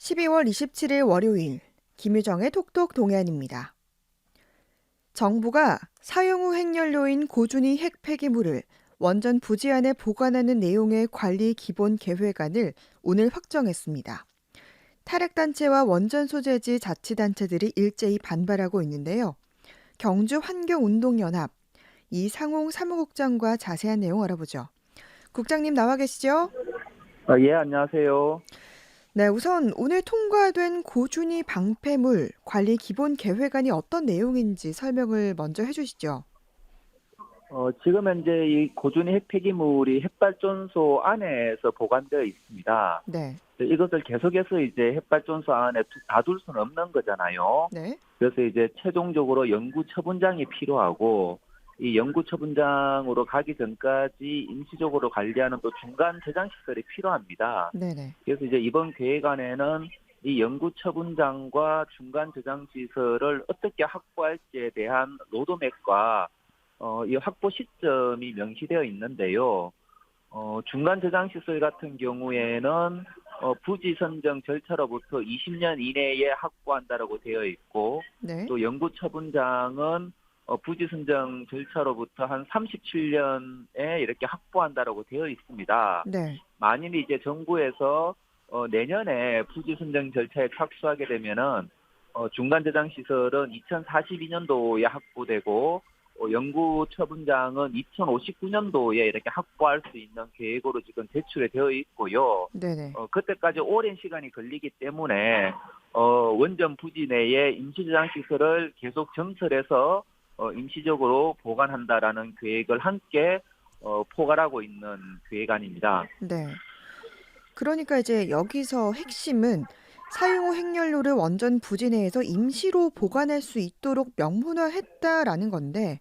12월 27일 월요일 김유정의 톡톡 동해안입니다. 정부가 사용 후 핵연료인 고준위 핵 폐기물을 원전 부지 안에 보관하는 내용의 관리 기본 계획안을 오늘 확정했습니다. 탈핵단체와 원전 소재지 자치단체들이 일제히 반발하고 있는데요. 경주환경운동연합 이상홍 사무국장과 자세한 내용 알아보죠. 국장님 나와 계시죠? 예, 안녕하세요. 네, 우선 오늘 통과된 고준위 방패물 관리 기본 계획안이 어떤 내용인지 설명을 먼저 해주시죠. 지금 현재 이 고준위 핵폐기물이 핵발전소 안에서 보관되어 있습니다. 네, 이것을 계속해서 이제 핵발전소 안에 놔둘 수는 없는 거잖아요. 네, 그래서 이제 최종적으로 영구 처분장이 필요하고, 이 영구 처분장으로 가기 전까지 임시적으로 관리하는 또 중간 저장 시설이 필요합니다. 네네. 그래서 이제 이번 계획안에는 이 영구 처분장과 중간 저장 시설을 어떻게 확보할지에 대한 로드맵과 이 확보 시점이 명시되어 있는데요. 중간 저장 시설 같은 경우에는 부지 선정 절차로부터 20년 이내에 확보한다라고 되어 있고, 네, 또 영구 처분장은 부지 선정 절차로부터 한 37년에 이렇게 확보한다라고 되어 있습니다. 네. 만일 이제 정부에서 내년에 부지 선정 절차에 착수하게 되면은 중간 저장 시설은 2042년도에 확보되고 영구 처분장은 2059년도에 이렇게 확보할 수 있는 계획으로 지금 제출이 되어 있고요. 네네. 그때까지 오랜 시간이 걸리기 때문에 원전 부지 내에 임시 저장 시설을 계속 증설해서 임시적으로 보관한다라는 계획을 함께 포괄하고 있는 계획안입니다. 네. 그러니까 이제 여기서 핵심은 사용 후 핵연료를 원전 부지 내에서 임시로 보관할 수 있도록 명문화했다라는 건데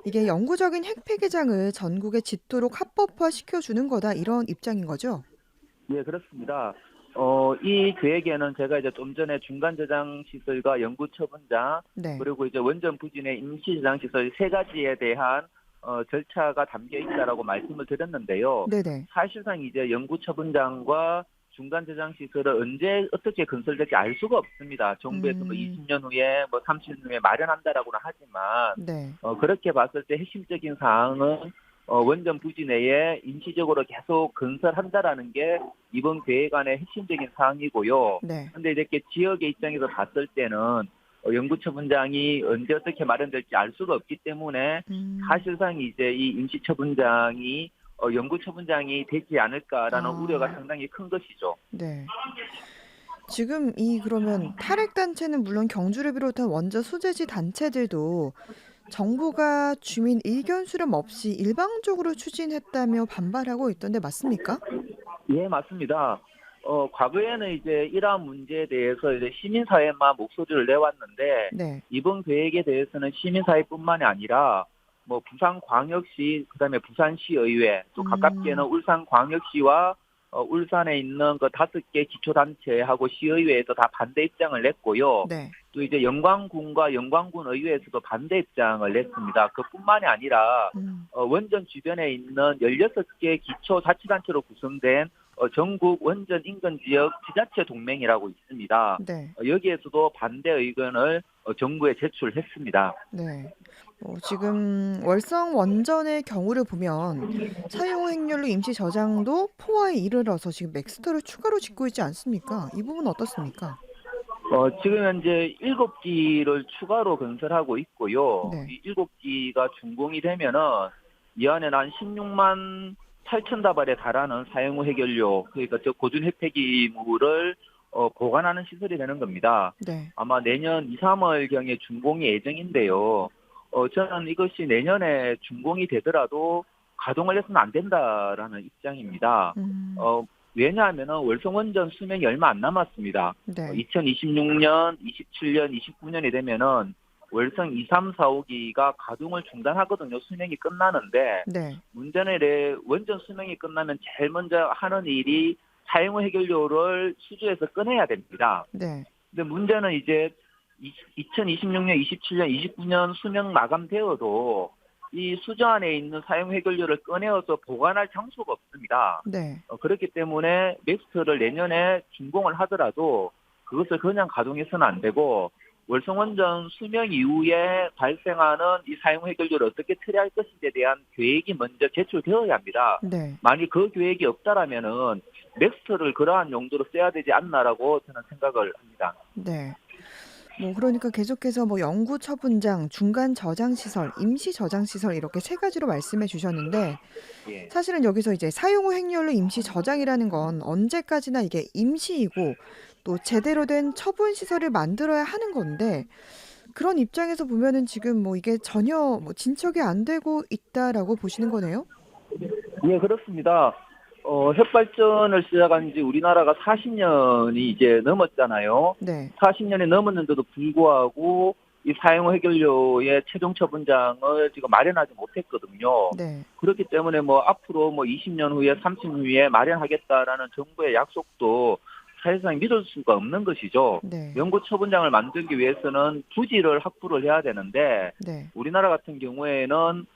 이게 영구적인 핵 폐기장을 전국에 짓도록 합법화 시켜주는 거다 이런 입장인 거죠? 네, 그렇습니다. 이 계획에는 제가 이제 좀 전에 중간 저장 시설과 영구 처분장, 네. 그리고 이제 원전 부지 내 임시 저장 시설 세 가지에 대한 절차가 담겨 있다라고 말씀을 드렸는데요. 네네. 사실상 이제 영구 처분장과 중간 저장 시설을 언제 어떻게 건설될지 알 수가 없습니다. 정부에서 뭐 음, 20년 후에 뭐 30년 후에 마련한다라고는 하지만 네. 그렇게 봤을 때 핵심적인 사항은 원전 부지 내에 임시적으로 계속 건설한다라는 게 이번 계획안의 핵심적인 사항이고요. 네. 근데 이렇게 지역의 입장에서 봤을 때는 영구처분장이 언제 어떻게 마련될지 알 수가 없기 때문에 음. 사실상 이제 이 임시처분장이 영구처분장이 되지 않을까라는 우려가 아. 상당히 큰 것이죠. 네. 지금 이 그러면 탈핵 단체는 물론 경주를 비롯한 원자 소재지 단체들도 정부가 주민 의견 수렴 없이 일방적으로 추진했다며 반발하고 있던데 맞습니까? 예, 맞습니다. 과거에는 이제 이러한 문제에 대해서 이제 시민사회만 목소리를 내왔는데, 네. 이번 계획에 대해서는 시민사회뿐만이 아니라, 뭐, 부산광역시, 그 다음에 부산시의회, 또 가깝게는 음. 울산광역시와 울산에 있는 그 5개 기초단체하고 시의회에서 다 반대 입장을 냈고요. 네. 또 이제 영광군과 영광군 의회에서도 반대 입장을 냈습니다. 그뿐만이 아니라 음. 원전 주변에 있는 16개 기초자치단체로 구성된 전국 원전 인근 지역 지자체 동맹이라고 있습니다. 네. 여기에서도 반대 의견을 정부에 제출했습니다. 네. 지금 월성 원전의 경우를 보면 사용 핵연료 임시 저장도 포화에 이르러서 지금 맥스터를 추가로 짓고 있지 않습니까? 이 부분 어떻습니까? 지금 현재 7기를 추가로 건설하고 있고요. 네. 이 7기가 준공이 되면은 이 안에는 한 16만 8천 다발에 달하는 사용 후 핵연료, 그러니까 저 고준 핵폐기물을 보관하는 시설이 되는 겁니다. 네. 아마 내년 2, 3월경에 준공이 예정인데요. 저는 이것이 내년에 준공이 되더라도 가동을 해서는 안 된다라는 입장입니다. 음. 어, 왜냐하면 월성원전 수명이 얼마 안 남았습니다. 네. 2026년, 27년, 29년이 되면은 월성 2, 3, 4, 5기가 가동을 중단하거든요. 수명이 끝나는데 네. 문제는 이래 원전 수명이 끝나면 제일 먼저 하는 일이 사용 후 핵연료를 수주해서 꺼내야 됩니다. 네. 근데 문제는 이제 2026년, 27년, 29년 수명 마감되어도 이 수저 안에 있는 사용 해결료를 꺼내어서 보관할 장소가 없습니다. 네. 그렇기 때문에 맥스를 내년에 준공을 하더라도 그것을 그냥 가동해서는 안 되고 월성원전 수명 이후에 발생하는 이 사용 해결료를 어떻게 처리할 것인지에 대한 계획이 먼저 제출되어야 합니다. 네. 만약 그 계획이 없다라면은 맥스를 그러한 용도로 써야 되지 않나라고 저는 생각을 합니다. 네. 그러니까 계속해서 영구 처분장, 중간 저장 시설, 임시 저장 시설 이렇게 세 가지로 말씀해 주셨는데 예. 사실은 여기서 이제 사용 후 행렬로 임시 저장이라는 건 언제까지나 이게 임시이고 또 제대로 된 처분 시설을 만들어야 하는 건데 그런 입장에서 보면은 지금 이게 전혀 진척이 안 되고 있다라고 보시는 거네요? 예, 그렇습니다. 핵발전을 시작한 지 우리나라가 40년이 이제 넘었잖아요. 네. 40년이 넘었는데도 불구하고 이 사용 해결료의 최종 처분장을 지금 마련하지 못했거든요. 네. 그렇기 때문에 앞으로 20년 후에 30년 후에 마련하겠다라는 정부의 약속도 사실상 믿을 수가 없는 것이죠. 네. 연구 처분장을 만들기 위해서는 부지를 확보를 해야 되는데 네. 우리나라 같은 경우에는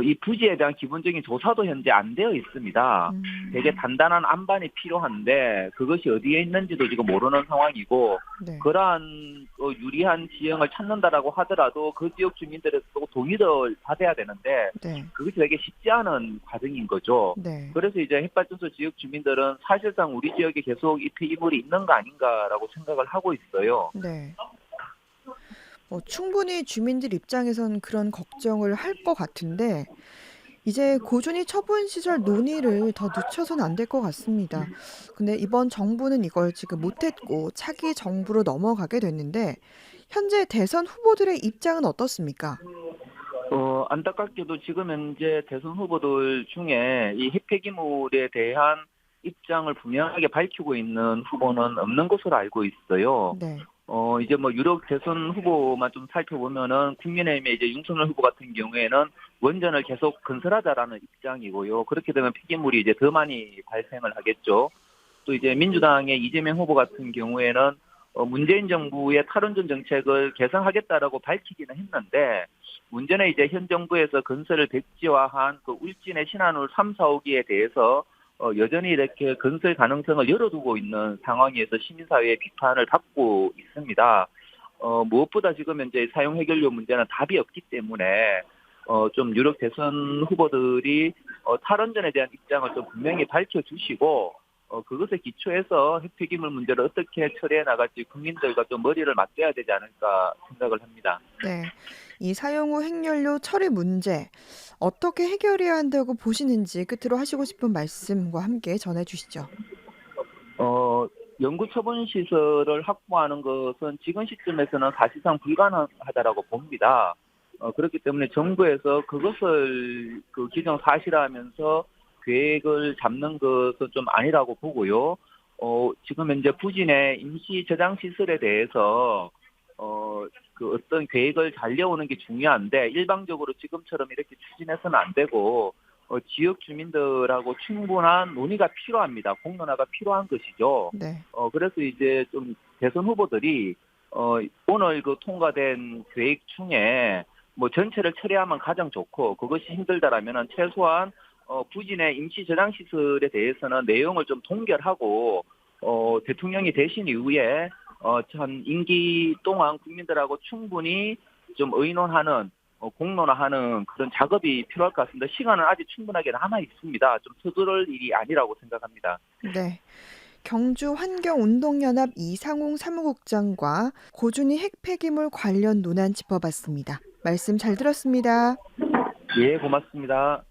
이 부지에 대한 기본적인 조사도 현재 안 되어 있습니다. 되게 단단한 안반이 필요한데 그것이 어디에 있는지도 지금 모르는 상황이고 네. 그러한 유리한 지형을 찾는다라고 하더라도 그 지역 주민들의 또 동의를 받아야 되는데 네. 그것이 되게 쉽지 않은 과정인 거죠. 네. 그래서 이제 핵발전소 지역 주민들은 사실상 우리 지역에 계속 이 폐기물이 있는 거 아닌가라고 생각을 하고 있어요. 네. 충분히 주민들 입장에선 그런 걱정을 할 것 같은데 이제 고준위 처분 시설 논의를 더 늦춰서는 안 될 것 같습니다. 근데 이번 정부는 이걸 지금 못했고 차기 정부로 넘어가게 됐는데 현재 대선 후보들의 입장은 어떻습니까? 안타깝게도 지금 현재 대선 후보들 중에 이 핵폐기물에 대한 입장을 분명하게 밝히고 있는 후보는 없는 것으로 알고 있어요. 네. 이제 유력 대선 후보만 좀 살펴보면은 국민의힘의 이제 윤석열 후보 같은 경우에는 원전을 계속 건설하자라는 입장이고요. 그렇게 되면 폐기물이 이제 더 많이 발생을 하겠죠. 또 이제 민주당의 이재명 후보 같은 경우에는 문재인 정부의 탈원전 정책을 개선하겠다라고 밝히기는 했는데 문제는 이제 현 정부에서 건설을 백지화한 그 울진의 신한울 3, 4호기에 대해서 여전히 이렇게 건설 가능성을 열어두고 있는 상황에서 시민사회의 비판을 받고 있습니다. 무엇보다 지금 현재 사용 해결료 문제는 답이 없기 때문에 좀 유력 대선 후보들이 탈원전에 대한 입장을 좀 분명히 밝혀주시고 그것에 기초해서 핵폐기물 문제를 어떻게 처리해 나갈지 국민들과 좀 머리를 맞대야 되지 않을까 생각을 합니다. 네. 이 사용 후 핵연료 처리 문제 어떻게 해결해야 한다고 보시는지 끝으로 하시고 싶은 말씀과 함께 전해 주시죠. 연구 처분 시설을 확보하는 것은 지금 시점에서는 사실상 불가능하다라고 봅니다. 그렇기 때문에 정부에서 그것을 기정 사실화하면서 계획을 잡는 것은 좀 아니라고 보고요. 지금 현재 부진의 임시 저장 시설에 대해서 어떤 계획을 달려오는 게 중요한데 일방적으로 지금처럼 이렇게 추진해서는 안 되고 지역 주민들하고 충분한 논의가 필요합니다. 공론화가 필요한 것이죠. 네. 그래서 이제 좀 대선 후보들이 오늘 통과된 계획 중에 전체를 처리하면 가장 좋고 그것이 힘들다라면은 최소한 부진의 임시 저장 시설에 대해서는 내용을 좀 동결하고 대통령이 되신 이후에 전 임기 동안 국민들하고 충분히 좀 의논하는 공론화하는 그런 작업이 필요할 것 같습니다. 시간은 아직 충분하게 남아 있습니다. 좀 서두를 일이 아니라고 생각합니다. 네. 경주 환경운동연합 이상홍 사무국장과 고준위 핵폐기물 관련 논란 짚어봤습니다. 말씀 잘 들었습니다. 예, 고맙습니다.